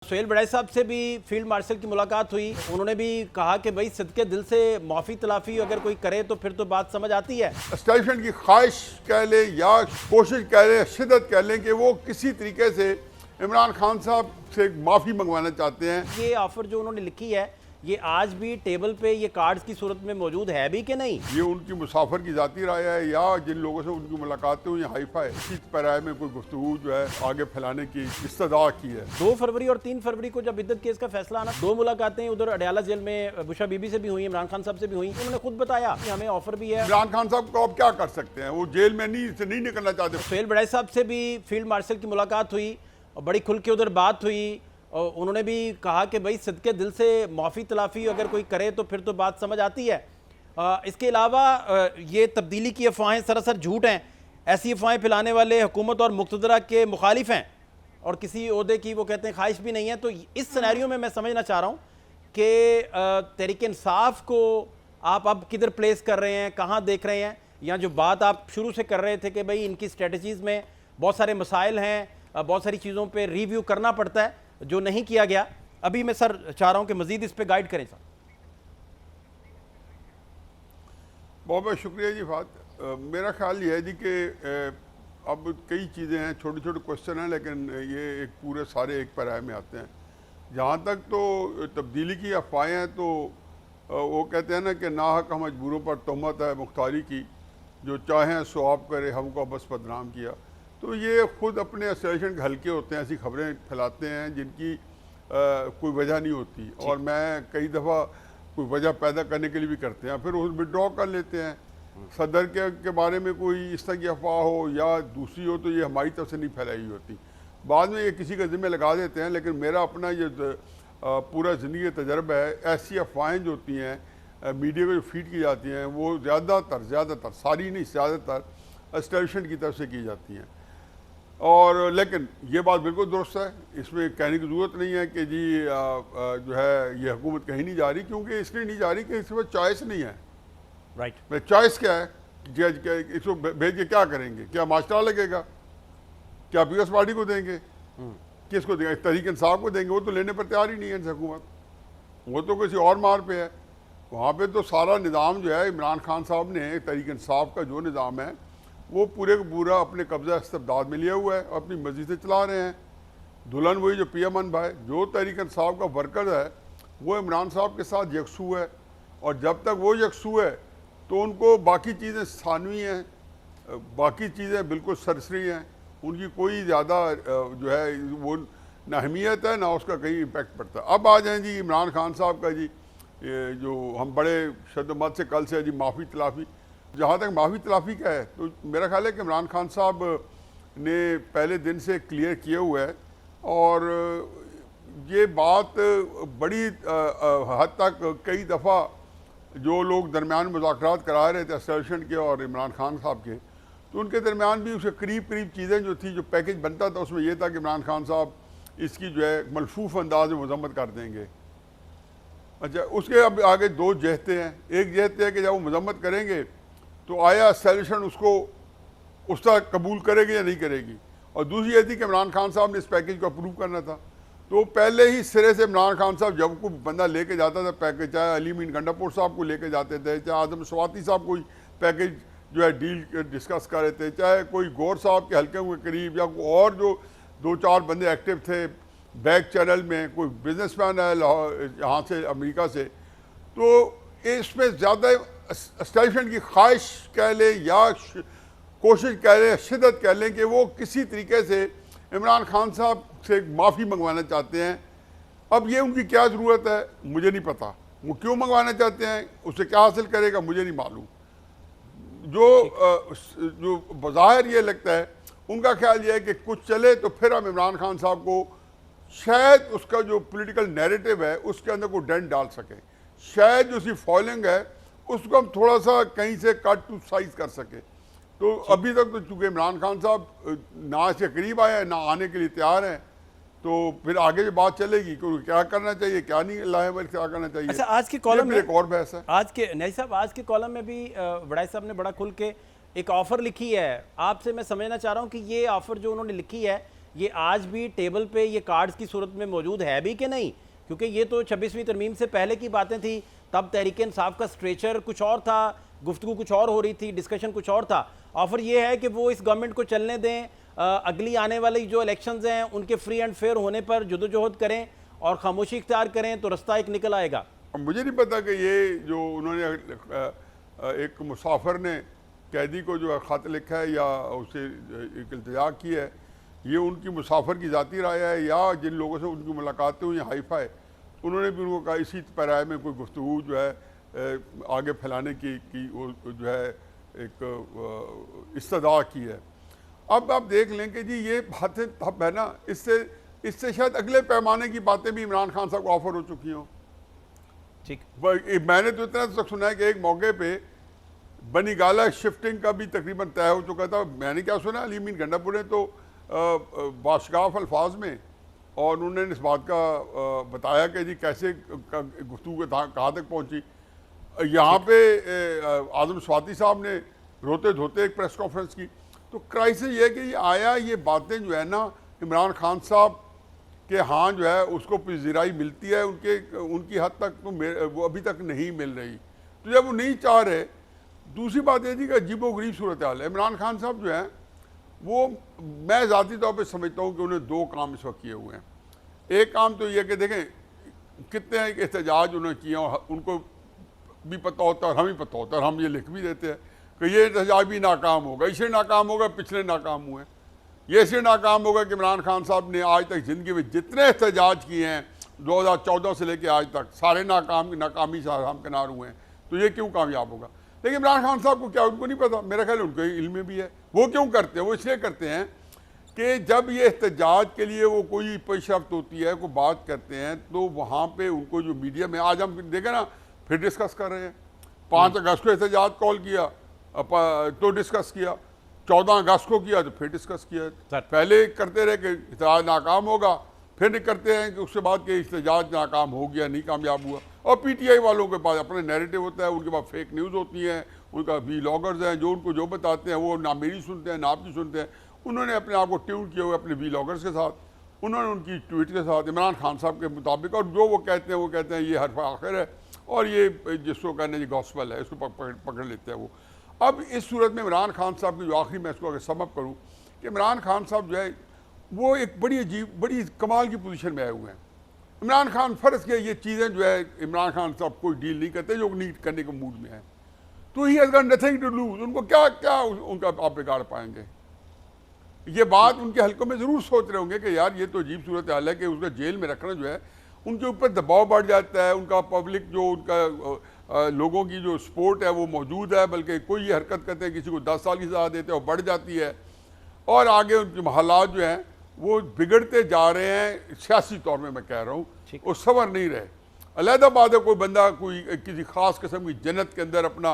सुहेल बड़ाई साहब से भी फील्ड मार्शल की मुलाकात हुई। उन्होंने भी कहा कि भाई सदके दिल से माफ़ी तलाफ़ी अगर कोई करे तो फिर तो बात समझ आती है। एस्टेब्लिशमेंट की ख्वाहिश कह लें या कोशिश कह लें, शिद्दत कह लें कि वो किसी तरीके से इमरान खान साहब से माफ़ी मंगवाना चाहते हैं। ये ऑफर जो उन्होंने लिखी है ये आज भी टेबल पे ये कार्ड्स की सूरत में मौजूद है भी कि नहीं? ये उनकी मुसाफर की ज़ाती राय है या जिन लोगों से उनकी मुलाकातें हुई हाइफा है, इसी पैराए में कोई गुफ्तगू जो है आगे फैलाने की इस्तदा की है। 2 फरवरी और 3 फरवरी को जब इद्दत केस का फैसला आना, 2 मुलाकातें उधर अडयाला जेल में बुशा बीबी से भी हुई, इमरान खान साहब से भी हुई। उन्होंने खुद बताया कि हमें ऑफर भी है। इमरान खान साहब को अब क्या कर सकते हैं, वो जेल में नहीं निकलना चाहते। सुहेल बड़ाई साहब से भी फील्ड मार्शल की मुलाकात हुई और बड़ी खुल के उधर बात हुई और उन्होंने भी कहा कि भाई सदके दिल से माफ़ी तलाफ़ी अगर कोई करे तो फिर तो बात समझ आती है। इसके अलावा ये तब्दीली की अफवाहें सरासर झूठ हैं। ऐसी अफवाहें फैलाने वाले हुकूमत और मुक़्तदरा के मुखालिफ हैं और किसी ओहदे की वो कहते हैं ख्वाहिश भी नहीं है। तो इस सिनेरियो में मैं समझना चाह रहा हूँ कि तहरीक इंसाफ को आप अब किधर प्लेस कर रहे हैं, कहाँ देख रहे हैं, या जो बात आप शुरू से कर रहे थे कि भाई इनकी स्ट्रेटजीज़ में बहुत सारे मसाइल हैं, बहुत सारी चीज़ों पे रिव्यू करना पड़ता है जो नहीं किया गया। अभी मैं सर चाह रहा हूं कि मजीद इस पे गाइड करें सर। बहुत बहुत शुक्रिया जी फात। मेरा ख्याल ये है जी कि अब कई चीज़ें हैं, छोटे छोटे क्वेश्चन हैं, लेकिन ये एक पूरे सारे एक पैराए में आते हैं। जहाँ तक तो तब्दीली की अफवाहें हैं तो वो कहते हैं ना कि नाहक मजबूरों पर तहमत है मुख्तारी की, जो चाहें सो आप करे हमको बस बदनाम किया। तो ये ख़ुद अपने एसोसिएशन के हल्के होते हैं, ऐसी खबरें फैलाते हैं जिनकी कोई वजह नहीं होती, और मैं कई दफ़ा कोई वजह पैदा करने के लिए भी करते हैं, फिर उस विड्रॉ कर लेते हैं। सदर के बारे में कोई इस तरह की अफवाह हो या दूसरी हो तो ये हमारी तरफ से नहीं फैलाई होती, बाद में ये किसी का ज़िम्मे लगा देते हैं। लेकिन मेरा अपना ये पूरा ज़िंदगी तजर्बा है, ऐसी अफवाहें जो होती हैं मीडिया को जो फीड की जाती हैं वो ज़्यादातर सारी नहीं, ज़्यादातर एस्टेब्लिशमेंट की तरफ से की जाती हैं। और लेकिन ये बात बिल्कुल दुरुस्त है, इसमें कहने की ज़रूरत नहीं है कि जी जो है ये हुकूमत कहीं नहीं जा रही, क्योंकि इसलिए नहीं जा रही कि इसमें चॉइस नहीं है। राइट, चॉइस क्या है? इसको भेज के क्या करेंगे? क्या मास्टरा लगेगा? क्या पीएस पार्टी को देंगे? किसको देंगे? तहरीक इंसाफ को देंगे? वो तो लेने पर तैयार ही नहीं है हुकूमत, वो तो किसी और मार पे है। वहाँ पे तो सारा निज़ाम जो है इमरान खान साहब ने, तहरीक इंसाफ का जो निज़ाम है वो पूरे का पूरा अपने कब्जा इस्तेबदाद में लिया हुआ है, अपनी मर्जी से चला रहे हैं। दुल्हन वही जो पीएमएन भाई, जो तहरीक इंसाफ का वर्कर है वो इमरान साहब के साथ यकसू है, और जब तक वो यकसू है तो उनको बाकी चीज़ें सानवी हैं, बाकी चीज़ें बिल्कुल सरसरी हैं, उनकी कोई ज़्यादा जो है वो ना अहमियत है ना उसका कहीं इम्पेक्ट पड़ता है। अब आ जाएँ जी इमरान खान साहब का जी जो हम बड़े शद्दमत से कल से जी माफ़ी तलाफ़ी। जहाँ तक माफ़ी तलाफ़ी का है तो मेरा ख्याल है कि इमरान खान साहब ने पहले दिन से क्लियर किया हुआ है, और ये बात बड़ी हद तक कई दफ़ा जो लोग दरमियान मुज़ाकरात करा रहे थे एस्टेब्लिशमेंट के और इमरान खान साहब के, तो उनके दरमियान भी उसके करीब चीज़ें जो थी, जो पैकेज बनता था उसमें यह था कि इमरान खान साहब इसकी जो है मलफूफ अंदाज में मजम्मत कर देंगे। अच्छा, उसके अब आगे 2 जहते हैं। एक जहते है कि जब वो मजम्मत करेंगे तो आया एस्टेब्लिशमेंट उसको उस तरह कबूल करेगी या नहीं करेगी, और दूसरी ये थी कि इमरान खान साहब ने इस पैकेज को अप्रूव करना था। तो पहले ही सिरे से इमरान खान साहब जब कोई बंदा लेके जाता था पैकेज, चाहे अली मीन गंडापुर साहब को लेके जाते थे, चाहे आजम स्वाति साहब कोई पैकेज जो है डील डिस्कस कर रहे थे, चाहे कोई गौर साहब के हल्के के करीब या कोई और जो 2-4 बंदे एक्टिव थे बैक चैनल में, कोई बिजनेसमैन है यहाँ से अमेरिका से, तो इसमें ज़्यादा एस्टेब्लिशमेंट की ख्वाहिश कह लें या कोशिश कह लें, शिद्दत कह लें कि वो किसी तरीके से इमरान खान साहब से माफ़ी मंगवाना चाहते हैं। अब ये उनकी क्या ज़रूरत है मुझे नहीं पता, वो क्यों मंगवाना चाहते हैं, उससे क्या हासिल करेगा मुझे नहीं मालूम। जो बज़ाहिर ये लगता है उनका ख्याल ये है कि कुछ चले तो फिर हम इमरान खान साहब को शायद उसका जो पॉलिटिकल नैरेटिव है उसके अंदर कोई डेंट डाल सकें, शायद जो उसकी फॉलोइंग है उसको हम थोड़ा सा कहीं से कट टू साइज कर सके। तो अभी तक तो चूँकि इमरान खान साहब ना इसके करीब आए हैं ना आने के लिए तैयार हैं, तो फिर आगे जो बात चलेगी कि क्या करना चाहिए क्या नहीं, लाहेवल क्या करना चाहिए। अच्छा, आज के कॉलम में एक और बहस है, आज के नहीं साहब, आज के कॉलम में भी बड़ाई साहब ने बड़ा खुल के एक ऑफ़र लिखी है। आपसे मैं समझना चाह रहा हूँ कि ये ऑफ़र जो उन्होंने लिखी है ये आज भी टेबल पे ये कार्ड्स की सूरत में मौजूद है भी कि नहीं? क्योंकि ये तो 26वीं तरमीम से पहले की बातें थी, तब तहरीक इंसाफ का स्ट्रेचर कुछ और था, गुफ्तगू कुछ और हो रही थी, डिस्कशन कुछ और था। ऑफर ये है कि वो इस गवर्नमेंट को चलने दें, अगली आने वाली जो इलेक्शंस हैं उनके फ्री एंड फेयर होने पर जदोजहद करें और खामोशी इख्तियार करें तो रास्ता एक निकल आएगा। मुझे नहीं पता कि ये जो उन्होंने एक मुसाफिर ने कैदी को जो ख़त लिखा है या उसे एक इल्तिजा की है, ये उनकी मुसाफिर की ज़ाती राय है या जिन लोगों से उनकी मुलाकातें हुई हाइफा है, उन्होंने भी उनको कहा इसी पैराए में कोई गुफ्तगू जो है आगे फैलाने की वो जो है एक इस्तदा की है। अब आप देख लें कि जी ये बातें अब है ना, इससे शायद अगले पैमाने की बातें भी इमरान खान साहब को ऑफर हो चुकी हों। ठीक, मैंने तो इतना तक सुना है कि एक मौके पे बनी गाला शिफ्टिंग का भी तकरीबन तय हो चुका था। मैंने क्या सुना, अली मीन गंडापुर ने तो बाशगाफ अल्फाज में, और उन्होंने इस बात का बताया कि जी कैसे गुफ्तगू कहाँ तक पहुँची। यहाँ पे आदम स्वाति साहब ने रोते धोते एक प्रेस कॉन्फ्रेंस की। तो क्राइसिस ये है कि ये आया, ये बातें जो है ना इमरान खान साहब के हाँ जो है उसको पजीराई मिलती है, उनकी हद तक तो वो अभी तक नहीं मिल रही। तो जब वो नहीं चाह रहे, दूसरी बात ये थी कि अजीबोगरीब सूरत हाल है। इमरान खान साहब जो हैं वो, मैं ज़ाती तौर पे समझता हूँ कि उन्हें दो काम इस वक्त किए हुए हैं। एक काम तो ये कि देखें कितने एहतजाज उन्होंने किए और उनको भी पता होता है और हमें पता होता है, और हम ये लिख भी देते हैं कि ये एहतजाज भी नाकाम होगा, इससे नाकाम होगा, पिछले नाकाम हुए, ये इससे नाकाम होगा कि इमरान खान साहब ने आज तक ज़िंदगी में जितने एहतजाज किए हैं 2014 से लेकर आज तक सारे नाकामी से हमकिनार हुए हैं, तो ये क्यों कामयाब होगा। लेकिन इमरान खान साहब को क्या, उनको नहीं पता, मेरा ख्याल उनके इल्म में भी है। वो क्यों करते हैं, वो इसलिए करते हैं कि जब ये एहतजाज के लिए वो कोई पेशरफ्त होती है, कोई बात करते हैं, तो वहाँ पे उनको जो मीडिया में आज हम देखें ना, फिर डिस्कस कर रहे हैं। 5 अगस्त को एहतजाज कॉल किया तो डिस्कस किया, 14 अगस्त को किया तो फिर डिस्कस किया। पहले करते रहे कि एहतजाज नाकाम होगा, फिर करते हैं कि उसके बाद कि एहतजाज नाकाम हो गया, नहीं कामयाब हुआ। और पीटीआई वालों के पास अपने नैरेटिव होता है, उनके पास फेक न्यूज़ होती है, उनका वीलॉगर्स हैं जो उनको जो बताते हैं वो ना मेरी सुनते हैं ना आपकी सुनते हैं। उन्होंने अपने आप को ट्यून किया हुआ अपने वीलॉगर्स के साथ, उन्होंने उनकी ट्वीट के साथ इमरान खान साहब के मुताबिक, और जो वो कहते हैं ये हर्फ आखिर है और ये जिसको कहने ये गॉस्पेल है, इसको पकड़ लेते हैं वो। अब इस सूरत में इमरान खान साहब की जो आखिरी मैं इसको अगर समअप करूँ कि इमरान खान साहब जो है वो एक बड़ी अजीब बड़ी कमाल की पोजीशन में आए हुए हैं। इमरान खान फ़र्ज़ किया ये चीज़ें जो है इमरान खान साहब कोई डील नहीं करते, जो नहीं करने के मूड में है, तो he has got nothing to lose. उनको क्या उनका आप बिगाड़ पाएंगे। ये बात उनके हल्कों में ज़रूर सोच रहे होंगे कि यार ये तो अजीब सूरत हाल है कि उसका जेल में रखना जो है उनके ऊपर दबाव बढ़ जाता है, उनका पब्लिक जो उनका लोगों की जो सपोर्ट है वो मौजूद है, बल्कि कोई ये हरकत करते हैं किसी को 10 साल की सज़ा देते हैं और बढ़ जाती है, और आगे उनके हालात जो हैं वो बिगड़ते जा रहे हैं। सियासी तौर में मैं कह रहा हूँ वो सवर नहीं रहे। अलहदा बात है कोई बंदा कोई किसी ख़ास किस्म की जन्नत के अंदर अपना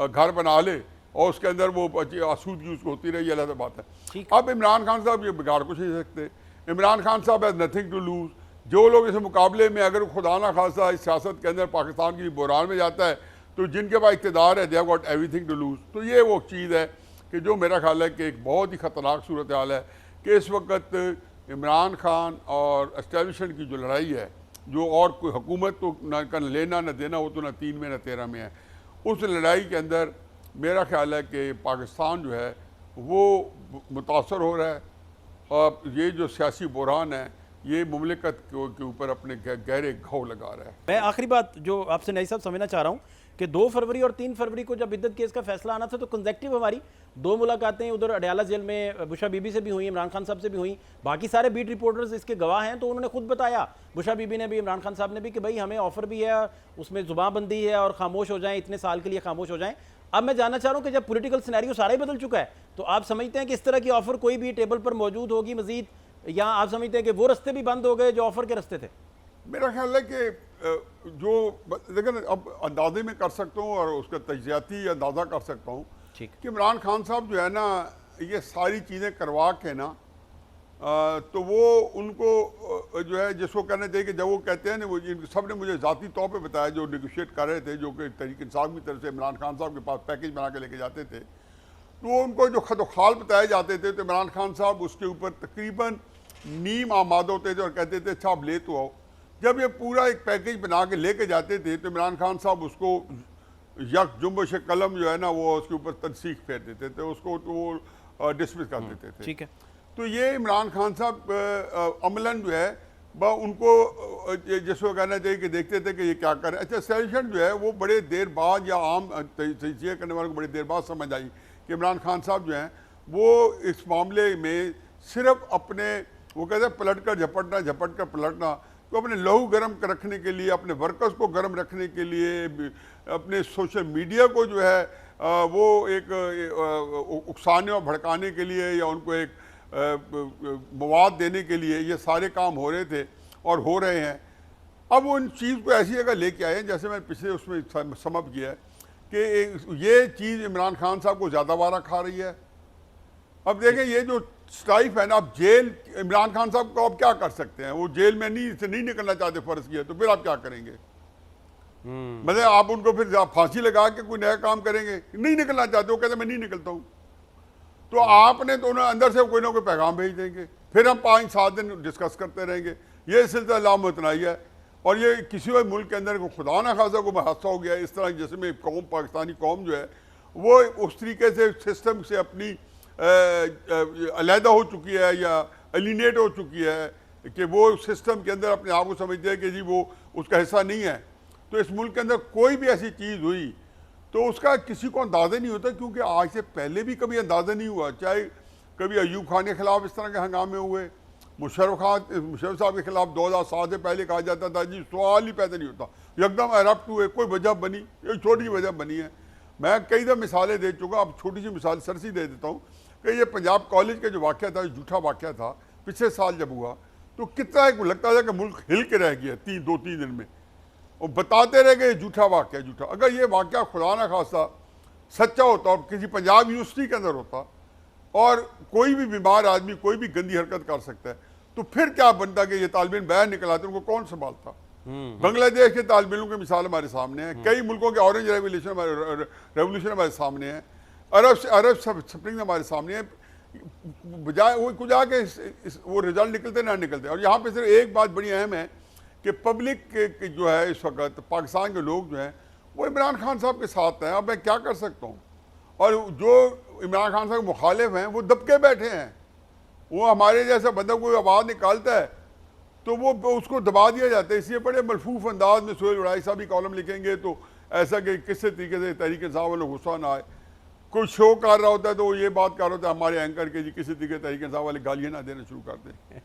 घर बना ले और उसके अंदर वो आसूदगी उसको होती रही, अलहदा बात है। अब इमरान खान साहब ये बिगाड़ कुछ नहीं सकते। इमरान खान साहब हैज़ नथिंग टू लूज़। जो लोग इस मुकाबले में अगर खुदा ना खासा इस सियासत के अंदर पाकिस्तान की बुरान में जाता है तो जिनके पास इक़्तिदार है they have got everything to lose. तो ये वो चीज़ है कि जो मेरा ख्याल है कि एक बहुत ही ख़तरनाक सूरत हाल है कि इस वक्त इमरान खान और एस्टेब्लिशमेंट की जो लड़ाई है, जो और कोई हुकूमत तो न लेना न देना, वो तो न 3 में न 13 में है, उस लड़ाई के अंदर मेरा ख्याल है कि पाकिस्तान जो है वो मुतासर हो रहा है और ये जो सियासी बुरहान है ये मुमलिकत के ऊपर अपने गहरे घाव लगा रहा है। मैं आखिरी बात जो आपसे नई साहब समझना चाह रहा हूँ कि 2 फरवरी और 3 फरवरी को जब इद्दत केस का फैसला आना था तो कंसेक्टिव हमारी 2 मुलाकातें उधर अडयाला जेल में बुशा बीबी से भी हुई, इमरान खान साहब से भी हुई, बाकी सारे बीट रिपोर्टर्स इसके गवाह हैं। तो उन्होंने खुद बताया, बुशा बीबी ने भी, इमरान खान साहब ने भी, कि भाई हमें ऑफर भी है, उसमें जुबानबंदी है और खामोश हो जाएं, इतने साल के लिए खामोश हो जाएं। अब मैं जानना चाह रहा हूँ कि जब पॉलिटिकल सिनेरियो सारा ही बदल चुका है तो आप समझते हैं कि इस तरह की ऑफर कोई भी टेबल पर मौजूद होगी मजीद, या आप समझते हैं कि वो रास्ते भी बंद हो गए जो ऑफर के रास्ते थे? मेरा ख्याल है कि जो लेकिन अब अंदाजे में कर सकता हूँ और उसका तजियाती अंदाज़ा कर सकता हूँ कि इमरान खान साहब जो है ना ये सारी चीज़ें करवा के ना तो वो उनको जो है जिसको कहना चाहिए कि जब वो कहते हैं ना, वो सब ने मुझे ज़ाती तौर पे बताया जो नेगोशिएट कर रहे थे, जो कि तहरीक इंसाफ की तरफ से इमरान खान साहब के पास पैकेज बना के लेके जाते थे, तो उनको जो खतोखाल बताए जाते थे तो इमरान खान साहब उसके ऊपर तकरीबन नीम आमाद होते थे और कहते थे अच्छा आप ले तो आओ। जब ये पूरा एक पैकेज बना के लेके जाते थे तो इमरान खान साहब उसको यक जुम्बश कलम जो है ना वो उसके ऊपर तनसीख फेर देते थे, उसको तो वो डिसमिस कर देते थे। ठीक है। तो ये इमरान खान साहब अमलन जो है उनको जिसको कहना चाहिए कि देखते थे कि ये क्या कर रहे हैं। अच्छा, सजेशन जो है वो बड़े देर बाद या आम तजिया करने वालों को बड़े देर बाद समझ आई कि इमरान खान साहब जो हैं वो इस मामले में सिर्फ अपने वो कहते हैं पलट कर झपटना, झपट कर पलटना, तो अपने लहू गर्म रखने के लिए, अपने वर्कर्स को गर्म रखने के लिए, अपने सोशल मीडिया को जो है वो एक उकसाने और भड़काने के लिए या उनको एक मवाद देने के लिए ये सारे काम हो रहे थे और हो रहे हैं। अब वो इन चीज़ को ऐसी जगह लेके आए हैं, जैसे मैंने पिछले उसमें समझ किया है कि ये चीज़ इमरान खान साहब को ज़्यादा वारा खा रही है। अब देखें ये जो स्ट्राइफ है ना, अब जेल इमरान खान साहब को अब क्या कर सकते हैं, वो जेल में नहीं निकलना चाहते फर्ज किया, तो फिर आप क्या करेंगे? मतलब आप उनको फिर फांसी लगा के कोई नया काम करेंगे? नहीं निकलना चाहते, वो कहते मैं नहीं निकलता हूँ, तो आपने तो उन्हें अंदर से कोई ना कोई पैगाम भेज देंगे, फिर हम 5-7 दिन डिस्कस करते रहेंगे। ये सिलसिला लामतनाई है और ये किसी भी मुल्क के अंदर को खुदा ना खासा को हादसा हो गया इस तरह, जैसे में कौम पाकिस्तानी कौम जो है वो उस तरीके से सिस्टम से अपनी अलहदा हो चुकी है या एलिनेट हो चुकी है कि वो सिस्टम के अंदर अपने आप को समझते हैं कि जी वो उसका हिस्सा नहीं है। तो इस मुल्क के अंदर कोई भी ऐसी चीज़ हुई तो उसका किसी को अंदाज़ा नहीं होता, क्योंकि आज से पहले भी कभी अंदाज़ा नहीं हुआ। चाहे कभी अयूब खान के खिलाफ इस तरह के हंगामे हुए, मुशर्रफ साहब के खिलाफ 2007 से पहले कहा जाता था जी सवाल ही पैदा नहीं होता, एकदम एरप्ट हुए, कोई वजह बनी, एक छोटी सी वजह बनी है। मैं कई दफ़ा मिसालें दे चुका, अब छोटी सी मिसाल सरसी दे देता हूँ कि ये पंजाब कॉलेज का जो वाक़या था, झूठा वाक़या था, पिछले साल जब हुआ तो कितना एक लगता था कि मुल्क हिल के रह गया 2-3 दिन में, और बताते रह गए झूठा वाक़या झूठा। अगर ये वाक़या खुदा न खासा सच्चा होता और किसी पंजाब यूनिवर्सिटी के अंदर होता और कोई भी बीमार आदमी कोई भी गंदी हरकत कर सकता है, तो फिर क्या बनता कि ये तालिब इल्म बाहर निकल आते, उनको कौन संभालता? बांग्लादेश के तालिब इल्मों की मिसाल हमारे सामने है, कई मुल्कों के ऑरेंज रेवोल्यूशन हमारे सामने है, अरब स्प्रिंग हमारे सामने है, बजाय वो कुछ आके वो रिजल्ट निकलते ना निकलते। और यहाँ पे सिर्फ एक बात बड़ी अहम है कि पब्लिक के जो है इस वक्त पाकिस्तान के लोग जो हैं वो इमरान खान साहब के साथ हैं। अब मैं क्या कर सकता हूँ? और जो इमरान खान साहब के मुखालिफ हैं वो दबके बैठे हैं। वो हमारे जैसा बंदा कोई आवाज़ निकालता है तो वो उसको दबा दिया जाता है। इसलिए बड़े मलफूफ अंदाज में सोहेल उड़ाई साहब भी कॉलम लिखेंगे तो ऐसा कि किस तरीके से तहरीक इंसाफ वालों गुस्सा ना आए। कोई शो कर रहा होता है तो वो ये बात कर रहा होता है हमारे एंकर के जी किसी तरीके तहरीक इंसाफ वाले गालियाँ ना देना शुरू कर दें।